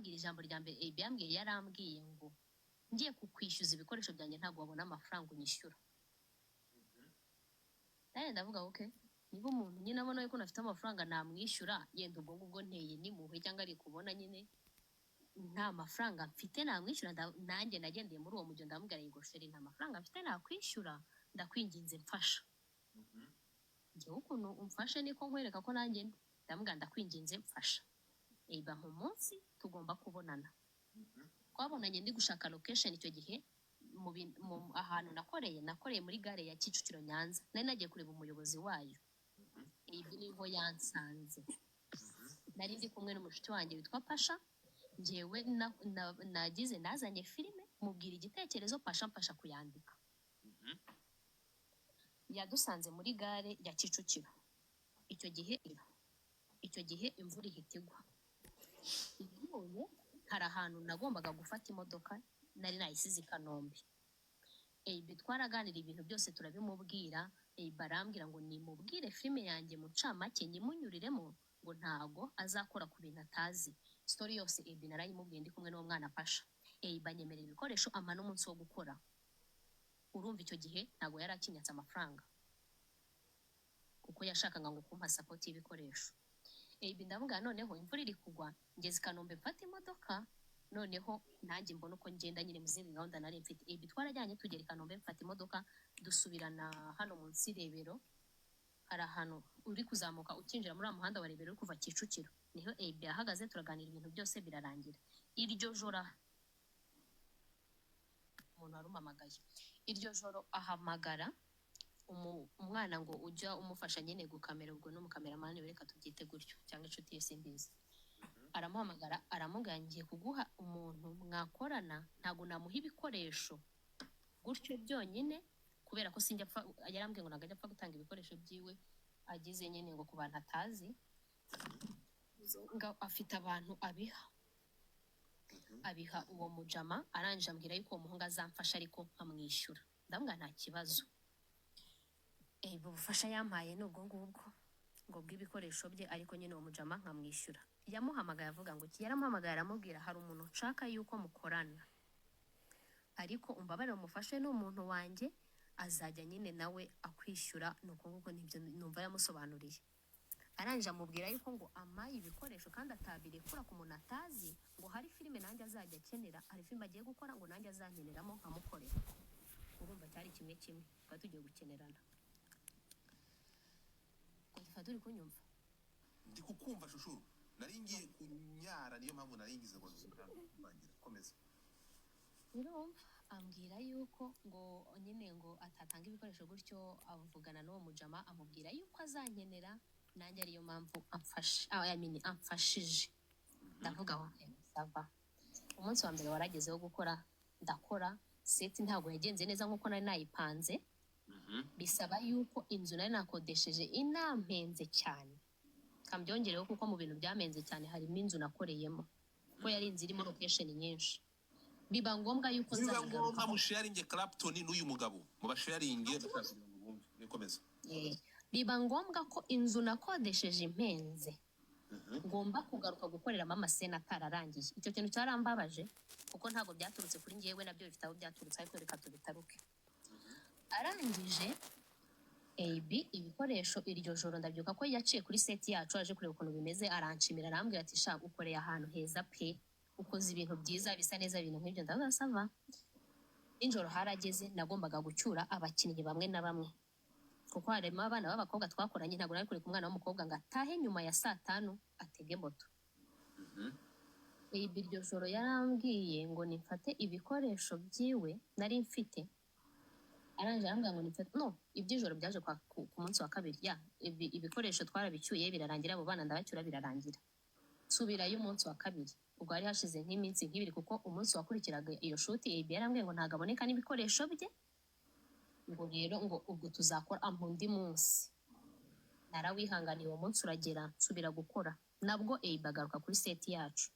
ambwira ijambo rya mbere yambwiye yarambwiye ngo ngiye kukwishyuza ibikoresho byanjye ntabwo wabona amafaranga unyishyura. Nawe ndavuga okay, niba umuntu nyine abona yuko nafite amafaranga namwishyura, yenda ubwo ngubwo nteye nimuhe cyangwa ari kubona nyine nta mafaranga mfite namwishyura, nanjye nagendeye muri uwo mujyo ndamubwira ngo sheri nta mafaranga mfite nakwishyura, ndakwinginze mfasha. Njyewe ukuntu umfashe niko nkwereka ko nanjye ndamubwira ndakwinginze mfasha. Mu munsi tugomba kubonana. Twabonanye ndi gushaka location icyo gihe mu ahantu nakoreye muri gare ya Kicukiro Nyanza. Nari nagiye kureba umuyobozi wayo. Niho yansanze. Nari ndi kumwe n'umushiti wanjye witwa Pasha. Njyewe nagize nazanye filime mubwira igitekerezo Pasha mfasha kuyandika. Yadusanze muri gare ya Kicukiro. Icyo gihe imvura ihitigwa. None hari ahantu nagombaga gufata imodoka nari nayisize i Kanombe. Twaraganira ibintu byose turabimubwira. Barambwira ngo nimubwire filime yanjye mu ncamake nyimunyuriremo ngo ntago azakora ku bintu atazi. Story yose narayimubwiye ndi kumwe n'uwo mwana Pasha. Banyemerera ibikoresho ama n'umunsi wo gukora. Urumva icyo gihe ntago yari akinyatse amafaranga kuko yashakaga ngo kumpa support y'ibikoresho. Ndavuga noneho imvura iri kugwa, ngeze Kanombe mfata imodoka, noneho nanjye mbona uko ngenda nyine mu zindi gahunda nari mfite. Twarajyanye tugera i Kanombe mfata imodoka dusubirana hano munsi Rebero. Hari ahantu uri kuzamuka ukinjira muri umuhanda wa Rebero uri kuva Kicukiro. Niho ahagaze turaganira ibintu byose birarangira. Iryo joro umuntu arumamagaye. Iryo joro ahamagara umwana ngo ujya umufasha nyine gukamera, ubwo n'umukameramani bereka tubyite gutyo cyangwa inshuti ye simbizi. Aramuhamagara aramugangiye kuguha umuntu mwakorana, ntago namuha ibikoresho gutyo byonyine kubera ko sinjya yarambwiye ngo nagajya apfa gutanga ibikoresho byiwe agize nyine ngo ku bantu atazi ngo afite abantu abiha uwo mujama. Aranje ambwira yuko uwo muhungu azamfasha ariko nkamwishyura. Ndamubwira nta kibazo. Ubufasha yampaye n'ubwo ngubwo ngo bw'ibikoresho bye, ariko nyine uwo mujama nkamwishyura. Yamuhamagaye avuga ngo yaramuhamagaye aramubwira hari umuntu nshaka yuko mukorana, ariko umbabarire umufashe n'umuntu wanjye azajya nyine nawe akwishyura. Nuko nguko nibyo numva yamusobanuriye. Aranje amubwira yuko ngo amaye ibikoresho kandi atabirekura ku muntu atazi, ngo hari filime nanjye azajya akenera, hari filime agiye gukora ngo nanjye azankeneramo nkamukorera. Urumva cyari kimwe twari tugiye gukenerana. Turi kunyumva ndi kukumva shushu, nari ngiye kunyara niyo mpamvu nari ngize ngo nzurangira komeza. Urumva ambwira yuko ngo nyine ngo atatanga ibikoresho gutyo, avugana n'uwo mujama amubwira yuko azankenera nanjye ariyo mpamvu amfashije. Ndavuga aho sava. Umunsi wa mbere warageze wo gukora, ndakora seti ntabwo yagenze neza nkuko nari nayipanze. Bisaba yuko inzu nari nakodesheje inampenze cyane, kambyongereho kuko mu bintu byamenze cyane harimo inzu nakoreyemo ko yari inzu irimo location nyinshi. Biba ngombwa yuko nzagaruka mu sharing Clapton n'uyu mugabo mu basharing bikomeza. Biba ngombwa ko inzu nakodesheje impenze ngomba kugaruka gukoreramo amasena atararangiye. Icyo kintu cyarambabaje kuko ntabwo byaturutse kuri ngewe, nabyo bifite aho byaturutse, ariko reka tubitaruke. Arangije ibikoresho iryo joro ndabyuka ko yaciye kuri seti yacu aje kureba ukuntu bimeze, aranshimira arambwira ati sha ukoreye ahantu heza pe, ukoze ibintu byiza bisa neza ibintu nk'ibyo. Ndavuga sava. Injoro harageze nagombaga gucyura abakinnyi bamwe na bamwe kuko harimo abana b'abakobwa twakoranye, ntabwo nari kuri ku mwana w'umukobwa ngo atahe nyuma ya 5:00 atege moto. Iryo joro yarambwiye ngo nifate ibikoresho byiwe nari mfite. Aranje arambwira ngo nifate iby'ijoro byaje ku munsi wa kabiri. Ibikoresho twarabicyuye birarangira, abo bana ndabacyura birarangira. Subirayo umunsi wa kabiri, ubwo hari hashize nk'iminsi nk'ibiri kuko umunsi wakurikiraga iyo shuti yarambwiye ngo ntagaboneka n'ibikoresho bye, ngo rero ngo ubwo tuzakora ampundi munsi. Narawihanganiye uwo munsi uragera nsubira gukora, nabwo bagaruka kuri seti yacu.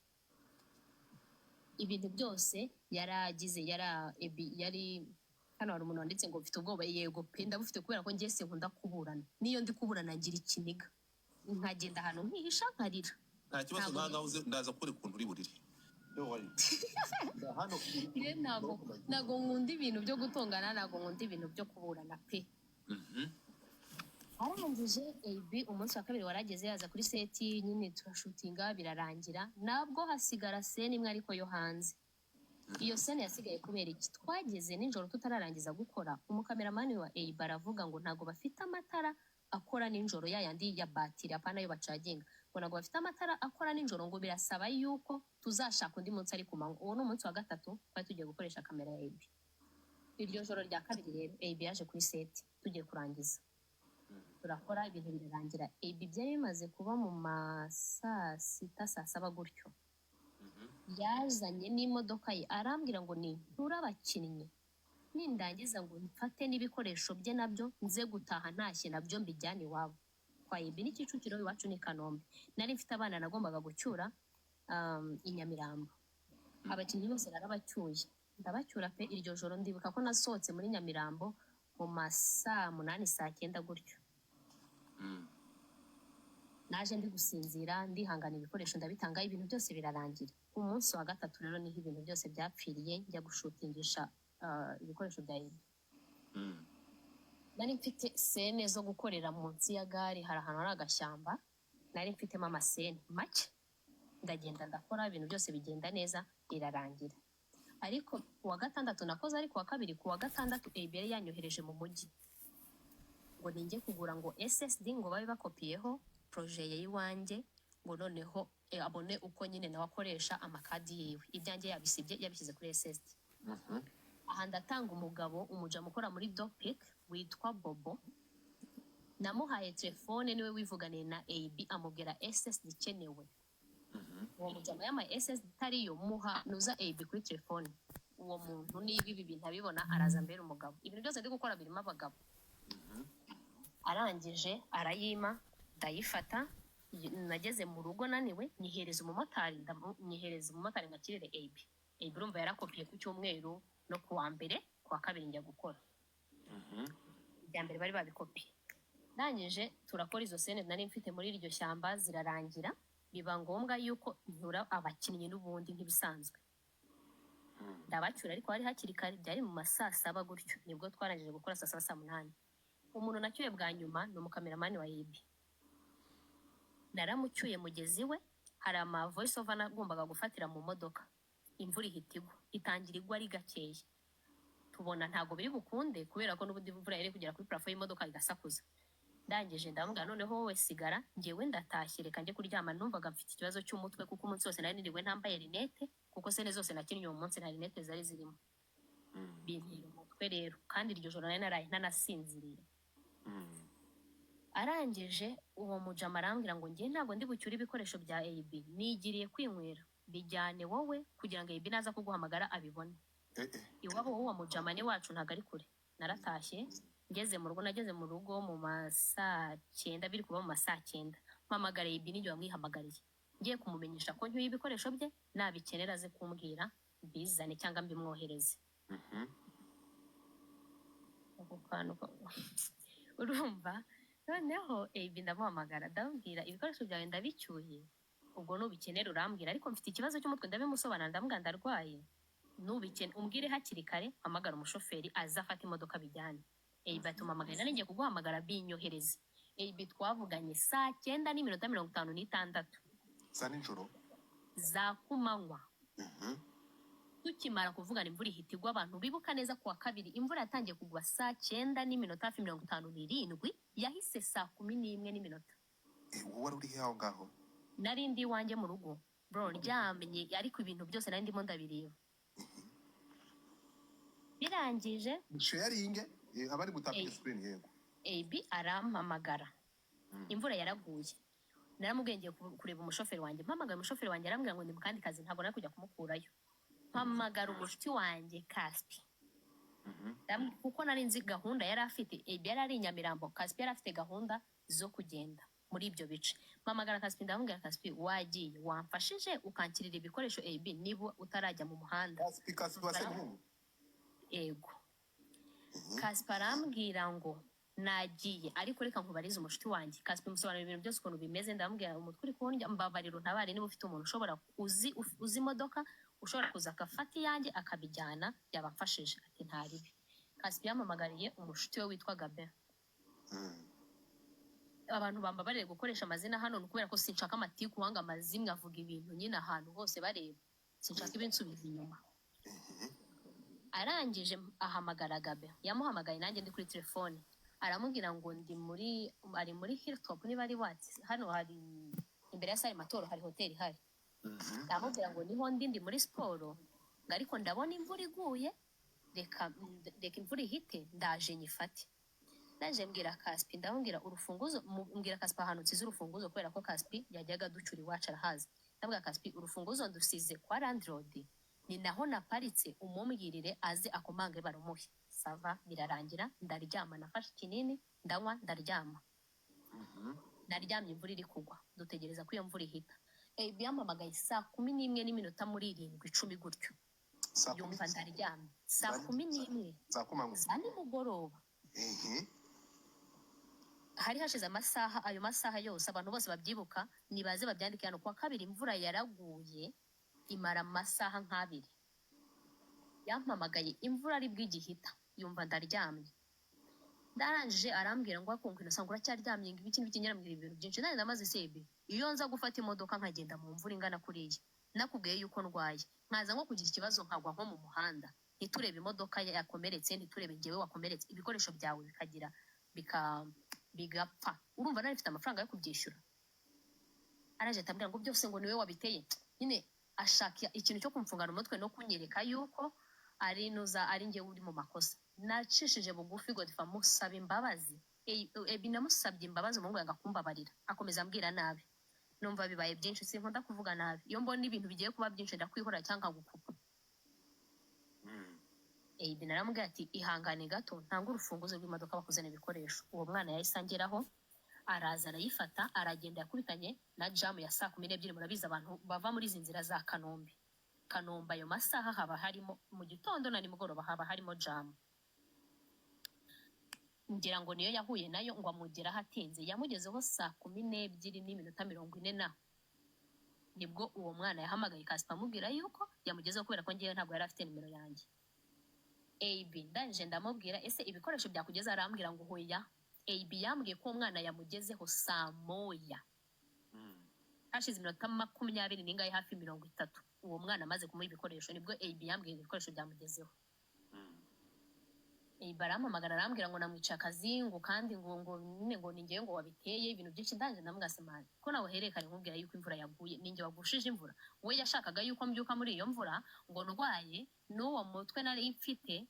Ibintu byose yaragize yari hano hari umuntu wanditse ngo mfite ubwoba. Yego pe ndabufite kubera ko njye sinkunda kuburana, niyo ndi kuburana ngira ikiniga nkagenda ahantu nkihisha nkarira. Nta kibazo ntangahuze ndaza kuri ukuntu uri burire. sorry hano Rero ntabwo nkunda ibintu byo gutongana, ntabwo nkunda ibintu byo kuburana pe. Arangije AB umunsi wa kabiri warageze yaza kuri seti nyine turashutinga birarangira, nabwo hasigara sene imwe ariko yo hanze. Iyo sene yasigaye kubera iki? Twageze nijoro tutararangiza gukora, umukameramani wa AB aravuga ngo ntago bafite amatara akora nijoro yayandi ya batiri apana yo bacaginga, ngo ntago bafite amatara akora nijoro, ngo birasaba yuko tuzashaka undi munsi ari kumanywa. Uwo ni umunsi wa gatatu twari tugiye gukoresha kamera ya AB. Iryo joro rya kabiri rero AB yaje kuri seti tugiye kurangiza, turakora ibintu birarangira. AB byari bimaze kuba mu saa sita saa saba gutyo, yazanye n'imodoka ye arambwira ngo ni ntura abakinnyi, nindangiza ngo mfate n'ibikoresho bye nabyo nze gutaha ntashye nabyo mbijyane iwabo. Kwa AB ni Kicukiro, iwacu ni Kanombe. Nari mfite abana nagombaga gucyura i Nyamirambo, abakinnyi bose narabacyuye, ndabacyura pe. Iryo joro ndibuka ko nasohotse muri Nyamirambo mu masaa 8 saa 9 gutyo. Naje ndi gusinzira ndihangana, ibikoresho ndabitanga, ibintu byose birarangira. Umunsi wa gatatu rero niho ibintu byose byapfiriye, njya gushutingisha ibikoresho bya AB. Nari mfite sene zo gukorera munsi ya gare, hari ahantu hari agashyamba, nari mfitemo amasene make, ndagenda ndakora ibintu byose bigenda neza irarangira. Ariko kuwa gatandatu nakoze, ariko kuwa kabiri kuwa gatandatu AB yari yanyohereje mu mujyi ngo ninjye kugura ngo SSD ngo babe bakopiyeho projet ye iwanjye, ngo noneho abone uko nyine nawe akoresha amakadi yiwe, ibyanjye yabisibye yabishyize kuri SSD. Aha ndatanga umugabo umuja mukora muri Dopic witwa Bobo, namuhaye telefone niwe wivuganiye na AB amubwira SSD ikenewe. Uwo mujama yama SSD tariyo muha nuza AB kuri telefone. Uwo muntu niba ibi bintu abibona araza mbere umugabo, ibintu byose ndi gukora birimo abagabo. Arangije arayima ndayifata, nageze mu rugo naniwe nyihereza umumotari ngakirire AB. AB urumva yarakopiye ku cyumweru no kuwa mbere, kuwa kabiri njya gukora. Ibya mbere bari babikopiye. Ndangije turakora izo sene nari mfite muri iryo shyamba zirarangira, biba ngombwa yuko ntura abakinnyi n'ubundi nk'ibisanzwe. Ndabacyura ariko hari hakiri kare, byari mu masaa 7 gutyo nibwo twarangije gukora saa 7 saa 8. Umuntu nacyuye bwa nyuma ni umukameramani wa AB. Naramucyuye mugezi we, hari ama voice over nagombaga gufatira mu modoka. Imvura ihita igwa, itangira igwa ari gakeya. Tubona ntago biri bukunde kubera ko n'ubundi imvura yari kugera kuri plafond y'imodoka igasakuza. Ndangije ndamubwira noneho wowe sigara, njyewe ndatashye reka njye kuryama. Numvaga mfite ikibazo cy'umutwe kuko umunsi wose nari niriwe ntambaye rinete, kuko sene zose nakinnye uwo munsi nta rinete zari zirimo. Bintera umutwe rero, kandi iryo joro nari naraye ntanasinziriye. Arangije uwo mujama arambwira ngo njye ntabwo ndi bucyure ibikoresho bya AB, nigiriye kwinywera, bijyane wowe kugira ngo AB naza kuguhamagara abibone. Iwabo uwo mujama ni wacu ntago ari kure. Naratashye ngeze mu rugo mu masaa 9, biri kuba mu masaa 9. Mpamagara AB n'ijyo wamwihamagariye, ngiye kumumenyesha ko ncyuye ibikoresho bye, nabikenera aze kumbwira bizane cyangwa mbimwohereze. Urumva noneho AB ndamuhamagara ndamubwira ibikoresho byawe ndabicyuye, ubwo nubikenera urambwira, ariko mfite ikibazo cy'umutwe ndabimusobanura, ndamubwira ndarwaye, nubikenera umbwire hakiri kare, hamagara umushoferi aza afata imodoka bijyane. AB atumamagara nari ngiye kuguhamagara binyohereze. AB twavuganye saa 9:56 za nijoro za kumanywa. Tukimara kuvugana imvura ihita igwa. Abantu bibuka neza kuwa kabiri imvura yatangiye kugwa saa 9:57, yahise saa 11:00. Wari uri aho ngaho? Nari ndi iwanjye mu rugo bro, ryamenye, ariko ibintu byose nari ndimo ndabireba. Birangije sharing abari gutapira screen yego. AB arampamagara, imvura yaraguye. Naramubwengeye kureba umushoferi wanjye, mpamagara umushoferi wanjye arambwira ngo ndi mu kandi kazi ntabwo nari kujya kumukurayo. Mpamagara umushuti wanjye Kaspi, kuko nari nzi gahunda yari afite. AB yari ari Nyamirambo, Kaspi yari afite gahunda zo kugenda muri ibyo bice. Mpamagara Kaspi ndamubwira, Kaspi wagiye wamfashije ukankirira ibikoresho AB niba utarajya mu muhanda. Kaspi wasenye ego. Kaspi arambwira ngo nagiye, ariko reka nkubarize umushuti wanjye. Kaspi musobanurira ibintu byose ukuntu bimeze, ndamubwira umutwe uri kundya, mbabarira untabare niba ufite umuntu ushobora uzi imodoka ushobora kuza agafata iyanjye akabijyana yabafashije ati nta ribi. Kaspi yampamagariye umushuti we witwa Gabe. Abantu bambabariye gukoresha amazina hano kubera ko sinshaka amatiku wanga amazimwe avuga ibintu nyine ahantu hose bareba, sinshaka ibinsubiza inyuma. Arangije ahamagara Gabe, yamuhamagaye nanjye ndi kuri telefone, aramubwira ngo ari muri Hilltop niba ari wati, hano hari imbere ya Sale Matoro hari hoteli hari. Aramubwira ngo niho ndi muri siporo, ariko ndabona imvura iguye, reka imvura ihite ndaje nyifate. Naje mbwira Kaspi, ndamubwira urufunguzo, mbwira Kaspi ahantu nsize urufunguzo kubera ko Kaspi yajyaga ducura iwacu arahazi. Ndabwira Kaspi urufunguzo ndusize kwa landlord, ni naho naparitse, umumbwirire aze akomange barumuhe. Sava birarangira, ndaryama, nafashe ikinini ndanywa ndaryama. Naryamye imvura iri kugwa, dutegereza ko iyo mvura ihita. Yampamagaye 11:07 muri 7:10 gutyo. Yumva ndaryamye 11:00 za nimugoroba. Hari hashize amasaha, ayo masaha yose abantu bose babyibuka nibaze babyandike hano. Kwa kabiri imvura yaraguye imara amasaha nk'abiri. Yampamagaye imvura ari bw'igihita, yumva ndaryamye. Ndarangije arambwira ngo akungu nasanga uracyaryamye ngo ibiki n'ibiki, nyarambwira ibintu byinshi. Nari namaze sebe iyo nza gufata imodoka nkagenda mu mvura ingana kuriya, nakubwiye yuko ndwaye, nkaza nko kugira ikibazo nkagwa nko mu muhanda, ntiturebe imodoka yakomeretse, ntiturebe njyewe wakomeretse, ibikoresho byawe bikagira bigapfa. Urumva nari mfite amafaranga yo kubyishyura. Araje atambwira ngo byose ngo niwe wabiteye. Nyine ashaka ikintu cyo kumfungana umutwe no kunyereka yuko ari njye uri mu makosa. Nacishije bugufi Godfa musaba imbabazi. Namusabye imbabazi, umuntu yanga kumbabarira, akomeza ambwira nabi. Numva bibaye byinshi, sinkunda kuvuga nabi. Iyo mbona ibintu bigiye kuba byinshi ndakwihora cyangwa gukupa. Naramubwira ati ihangane gato, ntanga urufunguzo rw'imodoka bakuzana ibikoresho. Uwo mwana yahise angeraho, araza arayifata, aragenda yakubitanye na jamu ya 12:00. Murabizi abantu bava muri izi nzira za Kanombe. Ayo masaha haba harimo mu gitondo na nimugoroba haba harimo jamu. Ngira ngo niyo yahuye nayo ngo amugera hatinze, yamugezeho 12:40 nibwo uwo mwana yahamagaye Kaspa amubwira yuko yamugezeho kubera ko ngiye ntabwo yari afite nimero yanjye. Ndanje ndamubwira ese ibikoresho byakugeza, arambwira ngo hoya. Yambwiye ko umwana yamugezeho 1:00. Hashize iminota 20 n'ingahe hafi 30 uwo mwana amaze kumuha ibikoresho, nibwo yambwiye ibikoresho byamugezeho. Barampamagara arambwira ngo namwica akazi ngo kandi ngo ni ngewe ngo wabiteye ibintu byinshi. Ndanje ndamwasemana ko nawe herekane nkubwira yuko imvura yaguye, ninjye wagushije imvura. We yashakaga yuko mbyuka muri iyo mvura ngo ndwaye n'uwo mutwe nari mfite,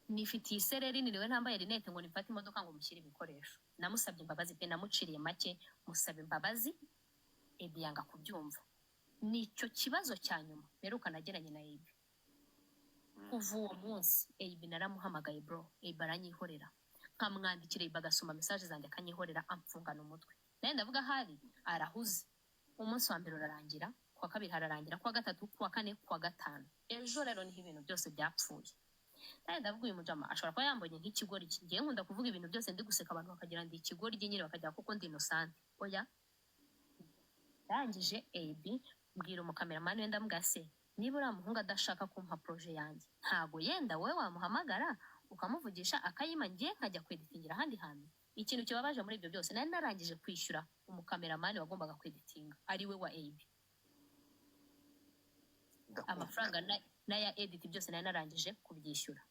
nifitiye isereri, niriwe ntambaye rinete ngo nifate imodoka ngo mushyire ibikoresho. Namusabye imbabazi pe, namuciriye make musaba imbabazi. Yanga kubyumva. Nicyo kibazo cya nyuma meruka nageranye na kuva uwo munsi. Naramuhamagaye bro, aranyihorera, nkamwandikira agasoma message zanjye akanyihorera, amfungana umutwe. Naye ndavuga hari arahuze. Umunsi wa mbere urarangira, kwa kabiri hararangira, kwa gatatu, kwa kane, kwa gatanu. Ejo rero niho ibintu byose byapfuye. Naye ndavuga uyu mujama ashobora kuba yambonye nk'ikigori. Ngiye nkunda kuvuga ibintu byose ndi guseka abantu bakagira ndi ikigori nyine bakagira kuko ndi innocent. Oya. Rangije mbwira umukameramani wenda mbwase niba uriya muhungu adashaka kumpa projet yanjye, ntago yenda wowe wamuhamagara ukamuvugisha akayima, ngiye nkajya kweditingira ahandi hantu. Ikintu kibabaje muri ibyo byose, nari narangije kwishyura umukameramani wagombaga kweditinga ari we wa amafaranga n'aya edit byose nari narangije kubyishyura.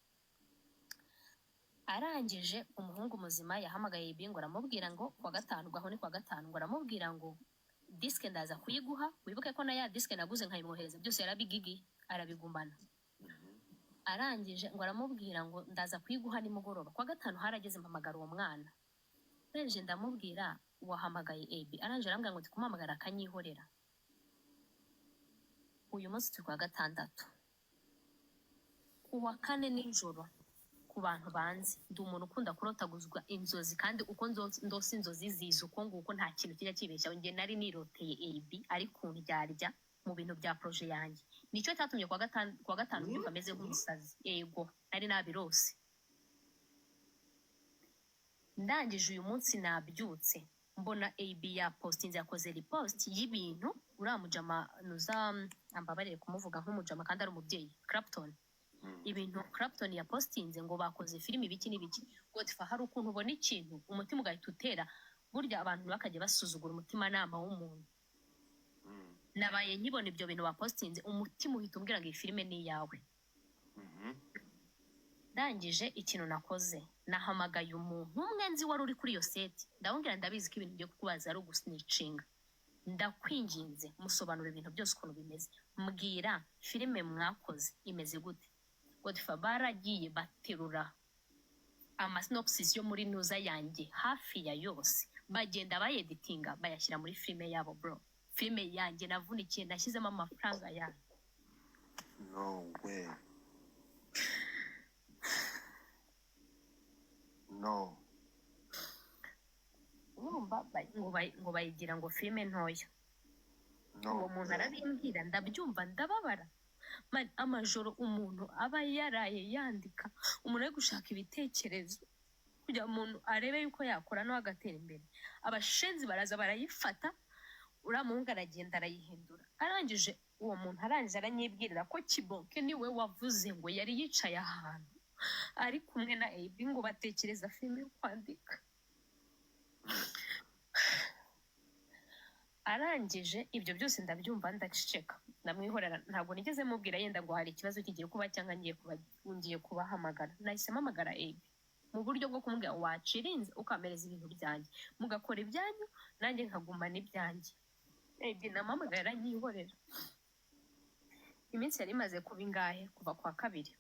Arangije umuhungu muzima yahamagaye ngo aramubwira ngo kwa gatanu, gaho ni kwa gatanu, ngo aramubwira ngo diske ndaza kuyiguha, wibuke ko na ya diske naguze nkayimwohereza byose yarabigigi arabigumana. Arangije ngo aramubwira ngo ndaza kuyiguha nimugoroba. Kwa gatanu harageze mpamagara uwo mwana. Nje ndamubwira wahamagaye arangije arambwira ngo ndikumpamagara akanyihorera. Uyu munsi turi kwa gatandatu. Kuwa kane nijoro, ku bantu banzi ndi umuntu ukunda kurotaguzwa inzozi, kandi uko ndose inzozi ziza uko nguko nta kintu kijya kibeshya. Nge nari niroteye ari kundyarya mu bintu bya projet yanjye. Nicyo cyatumye kwa gatanu mbyuka ameze nk'umusazi. Nari nabirose. Ndangije uyu munsi nabyutse mbona AB yapostinze yakoze repost y'ibintu uriya mujama nuza ambabarire kumuvuga nk'umujama kandi ari umubyeyi Clapton ibintu Clapton yapostinze ngo bakoze filimi ibiki n'ibiki Godfa hari ukuntu ubona ikintu umutima ugahita utera burya abantu bakajya basuzugura umutima nama w'umuntu nabaye nkibona ibyo bintu bapostinze umutima uhita umbwira ngo iyi filime ni iyawe ndangije ikintu nakoze nahamagaye umuntu umwe nzi wari uri kuri iyo seti ndamubwira ndabizi ko ibintu byo kukubaza ari ugusnicinga ndakwinginze musobanura ibintu byose ukuntu bimeze mbwira filime mwakoze imeze gute Godfa baragiye baterura amasynopsis yo muri nuza yanjye hafi ya yose bagenda bayeditinga bayashyira muri filime yabo bro filime yanjye navunikiye nashyizemo amafaranga yanjye no way no urumva ngo bayigira ngo filime ntoya no uwo muntu arabimbwira ndabyumva ndababara amajoro umuntu aba yaraye yandika umuntu ari gushaka ibitekerezo kugira umuntu arebe yuko yakora no agatera imbere abashenzi baraza barayifata uramuhunga aragenda arayihindura arangije uwo muntu arangije aranyibwirira ko Kibonke niwe wavuze ngo yari yicaye ahantu ari kumwe na AB ngo batekereza filime yo kwandika arangije ibyo byose ndabyumva ndaceceka ndamwihorera ntabwo nigeze mubwira yenda ngo hari ikibazo kigiye kuba cyangwa ngiye kubahamagara nahise mpamagara AB mu buryo bwo kumubwira wacirinze ukamereza ibintu byanjye mugakora ibyanyu nanjye nkagumana ibyanjye AB namamagara aranyihorera iminsi yari imaze kuba ingahe kuva kwa kabiri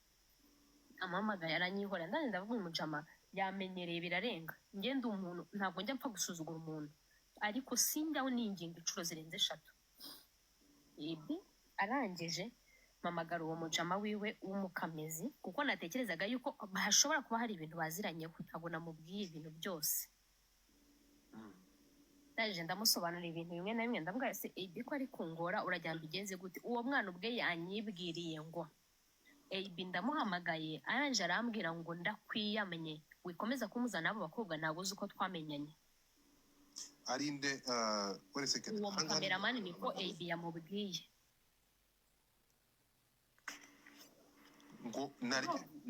amamagara aranyihorera ndani ndavuga uyu mujama yamenyereye birarenga ngende umuntu ntabwo njya mpfa gusuzugura umuntu ariko sinjyaho ninginga inshuro zirenze 3 ibi arangije mamagara uwo mujama wiwe w'umukamezi kuko natekerezaga yuko hashobora kuba hari ibintu baziranyeho ntabwo namubwiye ibintu byose ndaje ndamusobanurira ibintu bimwe na bimwe ndambwira se ibi ko ari kungora urajya mbigenze gute uwo mwana ubwe yanyibwiriye ngo AB ndamuhamagaye aranje arambwira ngo ndakwiyamenye wikomeza kumuzana abo bakobwa ntabwo uzi uko twamenyanye arinde wait a second uwo cameraman niko AB yamubwiye ngo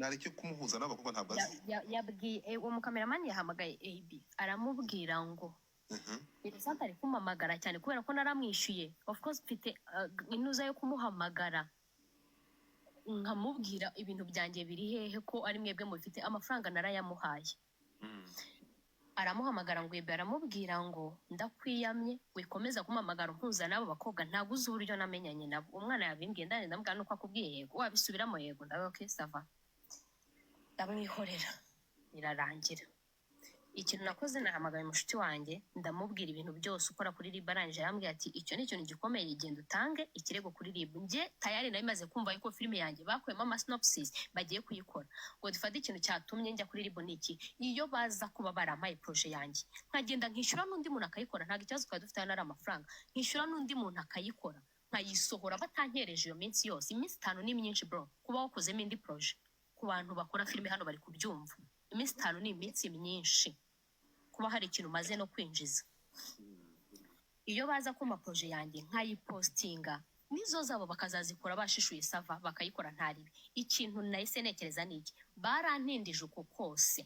nareke kumuhuza n'abakobwa ntabwo azi yabwiye uwo cameraman yahamagaye AB aramubwira ngo Irisanta ari kumamagara cyane kubera ko naramwishyuye of course mfite inuza yo kumuhamagara nkamubwira ibintu byanjye biri hehe ko ari mwebwe mufite amafaranga narayamuhaye aramuhamagara ngo yebe aramubwira ngo ndakwiyamye wikomeza kumamagara umpuza n'abo bakobwa ntabwo uzi uburyo namenyanye nabo umwana yabimbwiye ndani ndambwira nuko akubwiye yego wabisubiramo yego ndavuga okay sava ndamwihorera birarangira ikintu nakoze nahamagaye umushuti wanjye ndamubwira ibintu byose ukora kuri RIB arangije arambwira ati icyo ni ikintu gikomeye genda utange ikirego kuri RIB nge tayari nayo imaze kumva yuko filime yanjye bakuyemo amasynopsis bagiye kuyikora ngo dufate ikintu cyatumye njya kuri RIB niki iyo baza kuba barampaye projet yanjye nkagenda nkishyura n'undi muntu akayikora ntabwo ikibazo twari dufite hano ari amafaranga nkishyura n'undi muntu akayikora nkayisohora batankereje iyo minsi yose iminsi 5 ni myinshi bro kuba wakozemo indi projet ku bantu bakora filime hano bari kubyumva iminsi 5 ni iminsi myinshi kuba hari ikintu maze no kwinjiza iyo baza kuma projet yanjye nkayipostinga nizo zabo bakazazikora bashishuye sava bakayikora ntaribi ikintu nahise nekereza niki barantindije uko kose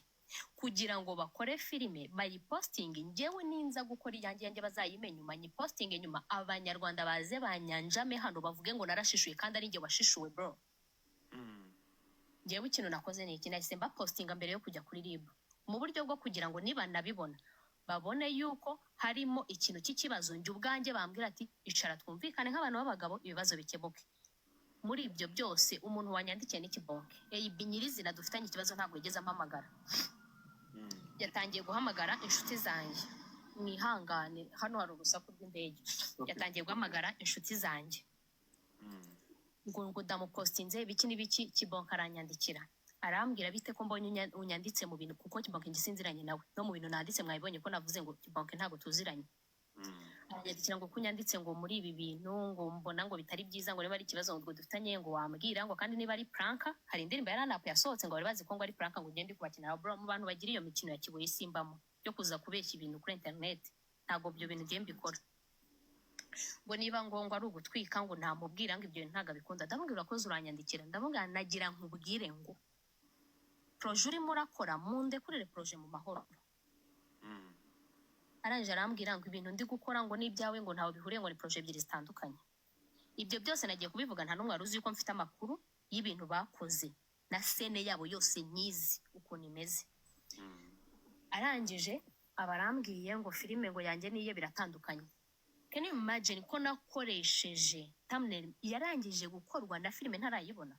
kugira ngo bakore filime bayipostinge njyewe ninza gukora yanjye bazayimenya nyuma nyipostinge nyuma abanyarwanda baze banyanjame hano bavuge ngo narashishuye kandi ari njye washishuwe bro njyewe ikintu nakoze niki nahise mba postinga mbere yo kujya kuri RIB mu buryo bwo kugira ngo niba nabibona babone yuko harimo ikintu cy'ikibazo njye ubwanjye bambwira ati icara twumvikane nk'abantu b'abagabo ibibazo bikemuke muri ibyo byose umuntu wanyandikiye ni Kibonke AB nyirizina dufitanye ikibazo ntabwo yigeze ampamagara yatangiye guhamagara inshuti zanjye mwihangane hano hari urusaku rw'indege yatangiye guhamagara inshuti zanjye ngo ndamupostinze ibiki n'ibiki Kibonke aranyandikira arambwira bite ko mbonye unyanditse mu bintu kuko Kibonke ngisinziranye nawe no mu bintu nanditse mwabibonye ko navuze ngo Kibonke ntabwo tuziranye aranyandikira ngo kunyanditse ngo muri ibi bintu ngo mbona ngo bitari byiza ngo niba ari ikibazo ngo dufitanye ngo wambwira ngo kandi niba ari prank hari indirimbo yaranapu yasohotse ngo bari bazi ko ngo ari prank ngo ugende kubakinira bro mu bantu bagira iyo mikino ya kiboye simbamo yo kuza kubeshya ibintu kuri internet ntabwo ibyo bintu ngiye mbikora. Ngo niba ngombwa ari ugutwika ngo namubwira ngo ibyo bintu ntabwo abikunda, ndamubwira ko uranyandikira, ndamubwira nagira nkubwire ngo proje urimo urakora mundekurire proje mu mahoro. Arangije arambwira ngo ibintu ndi gukora ngo n'ibyawe ngo ntawe bihuriye, ngo ni proje ebyiri zitandukanye. Ibyo byose nagiye kubivuga, nta n'umwe wari uzi yuko mfite amakuru y'ibintu bakoze na sene yabo yose nyizi ukuntu imeze. Arangije abarambwiye ngo filime ngo yanjye niye biratandukanye. Can you imagine ko nakoresheje thumbnail yarangije gukorwa na filime ntarayibona?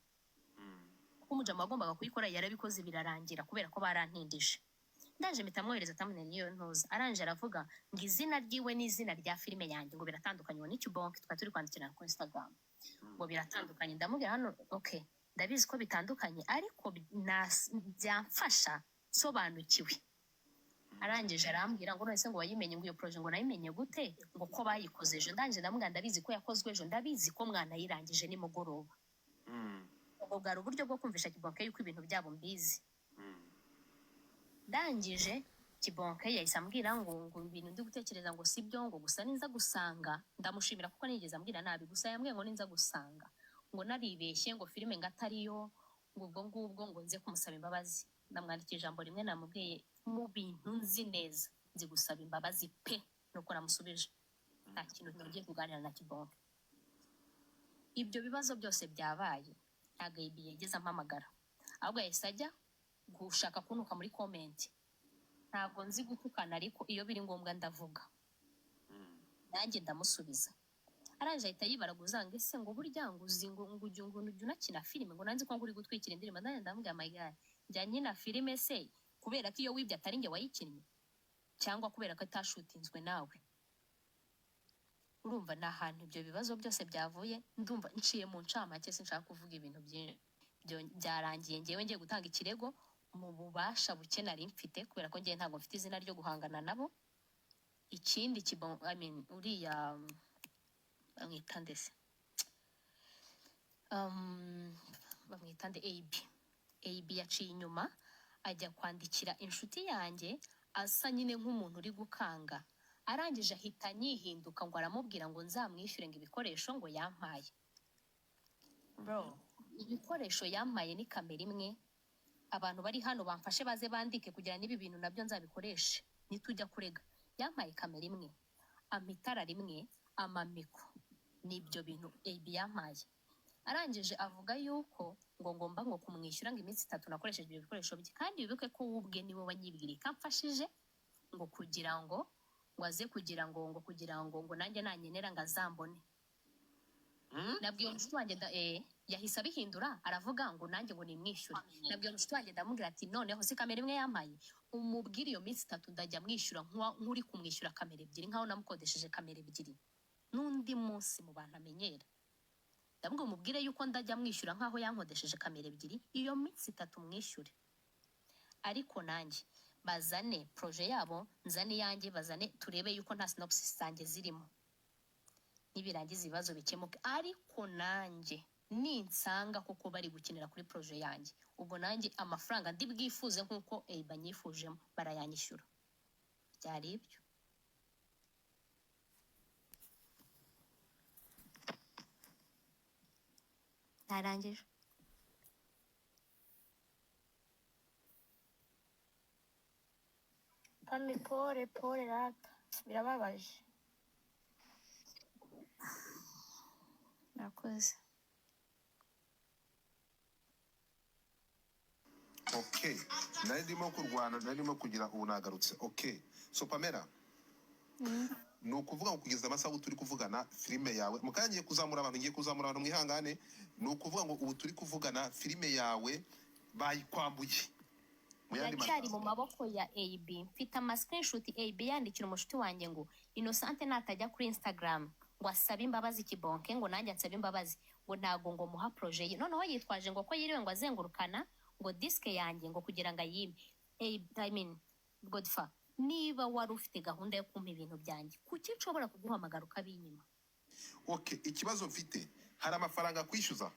Umujama wagombaga kuyikora yarabikoze birarangira kubera ko barantindije. Ndaje mpita mwohereza thumbnail niyo ntuza. Arangije aravuga ngo izina ryiwe n'izina rya filime yanjye ngo biratandukanye, ngo n'iki bonk twa turi kwandikirana ku Instagram ngo biratandukanye. Ndamubwira hano okay, ndabizi ko bitandukanye ariko byamfasha sobanukiwe. Arangije arambwira ngo none se ngo wayimenye ngo iyo projet ngo nayimenye gute ngo ko bayikoze ejo. Ndangije ndamubwira ndabizi ko yakozwe ejo, ndabizi ko mwana yirangije nimugoroba. Ubwo bwari uburyo bwo kumvisha Kibonke yuko ibintu byabo mbizi. Ndangije Kibonke yahise ambwira ngo ibintu ndi gutekereza ngo sibyo, ngo gusa ninza gusanga, ndamushimira kuko nigeze ambwira nabi, gusa yambwiye ngo ninza gusanga ngo naribeshye ngo filime ngo atariyo, ngo ubwo ngubwo ngo nze kumusaba imbabazi. Ndamwandikira ijambo rimwe namubwiye mu bintu nzi neza nzi gusaba imbabazi pe, nuko namusubije nta kintu tugiye kuganira na Kibonke. Ibyo bibazo byose byabaye ntabwo yigeze ampamagara, ahubwo yahise ajya gushaka kunuka muri comment. Ntabwo nzi gutukana ariko iyo biri ngombwa ndavuga, nanjye ndamusubiza. Arangije ahita yibaraguza ngo ese ngo burya ngo uzi ngo ujya unakina filime ngo nanzi ko ngo uri gutwikira indirimbo. Nanjye ndamubwira my god, njya nyina filime se kubera ko iyo wibye atari njye wayikinnye cyangwa kubera ko atashutinzwe nawe? Urumva ni ahantu ibyo bibazo byose byavuye. Ndumva nciye mu ncamake, sinshaka kuvuga ibintu byarangiye ngewe ngiye gutanga ikirego mu bubasha buke nari mfite kubera ko ngiye ntabwo mfite izina ryo guhangana nabo. Ikindi uriya bamwita ndetse bamwita nde AB yaciye inyuma ajya kwandikira inshuti yanjye asa nyine nk'umuntu uri gukanga. Arangije ahita nyihinduka ngo aramubwira ngo nzamwishyure ngo ibikoresho ngo yampaye. Bro, ibikoresho yampaye ni kamera imwe. Abantu bari hano bamfashe baze bandike kugira n'ibi bintu nabyo nzabikoreshe nitujya kurega. Yampaye kamera imwe, amitara rimwe, amamiko, nibyo bintu AB yampaye. Arangije avuga yuko ngo ngomba ngo kumwishyura ngo iminsi 3 nakoresheje ibyo bikoresho bye, kandi wibuke ko ubwe niwe wanyibwiriye kamfashije ngo kugira ngo waze kugira ngo nanjye nanyenera ngo azambone. Nabwiye umushuti wanjye yahise abihindura aravuga ngo nanjye ngo nimwishyure. Nabwiye umushuti wanjye ndamubwira ati noneho si kamera imwe yampaye, umubwire iyo minsi 3 ndajya mwishyura nk'uri kumwishyura kamera 2 nkaho namukodesheje kamera 2 n'undi munsi mu bantu amenyera. Ndamubwira umubwire yuko ndajya mwishyura nkaho yankodesheje kamera 2 iyo minsi 3 mwishyure. Ariko nanjye bazane projet yabo, nzane yanjye, bazane turebe yuko nta synopsis zanjye zirimo, nibirangiza ibibazo bikemuke. Ariko nanjye ninsanga kuko bari gukinira kuri projet yanjye, ubwo nanjye amafaranga ndi bwifuze nkuko banyifujemo barayanyishyura. Byari ibyo. Narangije. Kandi pole rata birababaje. Nakoze. Okay, narimo kurwana, narimo kugira ubu nagarutse. Okay, so Pamela, ni ukuvuga ngo kugeza amasaha turi kuvugana filime yawe mukangiye kuzamura abantu mwihangane. Ni ukuvuga ngo ubu turi kuvugana filime yawe bayikwambuye Yacyari mu maboko ya AB. Mfite ama screenshot AB yandikira umushuti wanjye ngo Innocent natajya kuri Instagram ngo asabe imbabazi Kibonke ngo nanjye ansabe imbabazi ngo ntago ngo muha projet ye. Noneho yitwaje ngo ko yiriwe ngo azengurukana ngo disk yanjye ngo kugira ngo ayime. Godfa, niba wari ufite gahunda yo kumpa ibintu byanjye kuki nshobora kuguhamagara ukabinyima? Okay, ikibazo mfite hari amafaranga kwishyuza.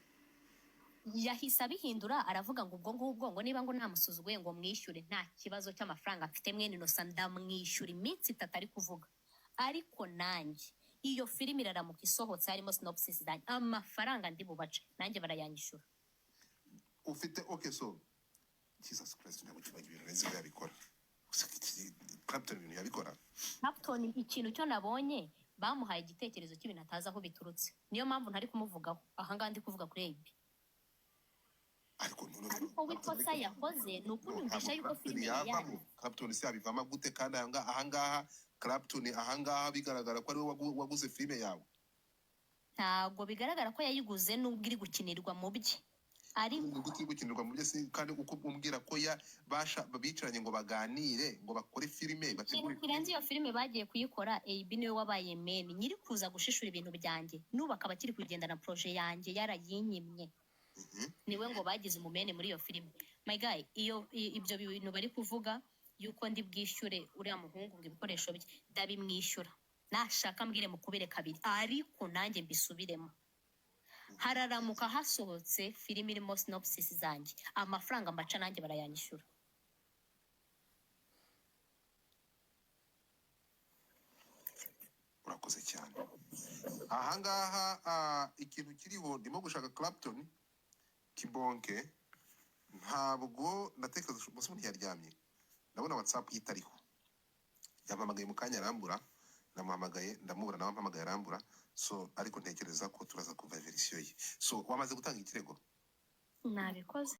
Yahise abihindura aravuga ngo ubwo ngubwo ngo niba ngo namusuzuguye ngo mwishyure nta kibazo cy'amafaranga mfite mwene Innocent ndamwishyura iminsi 3 ari kuvuga. ariko nanjye iyo filime iraramuka isohotse harimo synopsis zanjye amafaranga ndi bubace nanjye barayanyishura. ufite okay, so Jesus Christ ntabwo kibagira ibintu neza yabikora. Clapton ibintu yabikora. Clapton ikintu cyo nabonye bamuhaye igitekerezo cy'ibintu atazi aho biturutse, niyo mpamvu ntari kumuvugaho ahangaha ndi kuvuga kuri AB. Ariko w'ikosa yakoze ni ukunyumvisha yuko filime yari Clapton se abivamo gute kandi ahangaha Clapton ahangaha bigaragara ko ari we waguze filime yawe. ntabwo bigaragara ko yayiguze nubwo iri gukinirwa mu bye, ariko gute gukinirwa mu bye kandi uko umbwira ko bicaranye ngo baganire ngo bakore filime ikintu kirenze iyo filime bagiye kuyikora. AB niwe wabaye meni nyiri kuza gushishura ibintu byanjye, n'ubu akaba akiri kugenda na projet yanjye yarayinyimye. Niwe ngo bagize umumene muri iyo filime. My guy, ibyo bintu bari kuvuga yuko ndi bwishyure uriya muhungu ngo ibikoresho bye ndabimwishyura, nashaka mbwire mukubere kabiri, ariko nanjye mbisubiremo. Hararamuka hasohotse filime irimo synopsis zanjye amafaranga mbaca nanjye barayanyishyura. urakoze cyane. Ahangaha ikintu kiriho ndimo gushaka Clapton Kibonke, ntabwo ndatekereza umunsi umwe yaryamye, ndabona WhatsApp yitariho, yampamagaye mu kanya arambura, namuhamagaye ndamubura nawe ampamagaye arambura, so ariko ntekereza ko turaza kuva verisiyo ye. So wamaze gutanga ikirego? Nabikoze.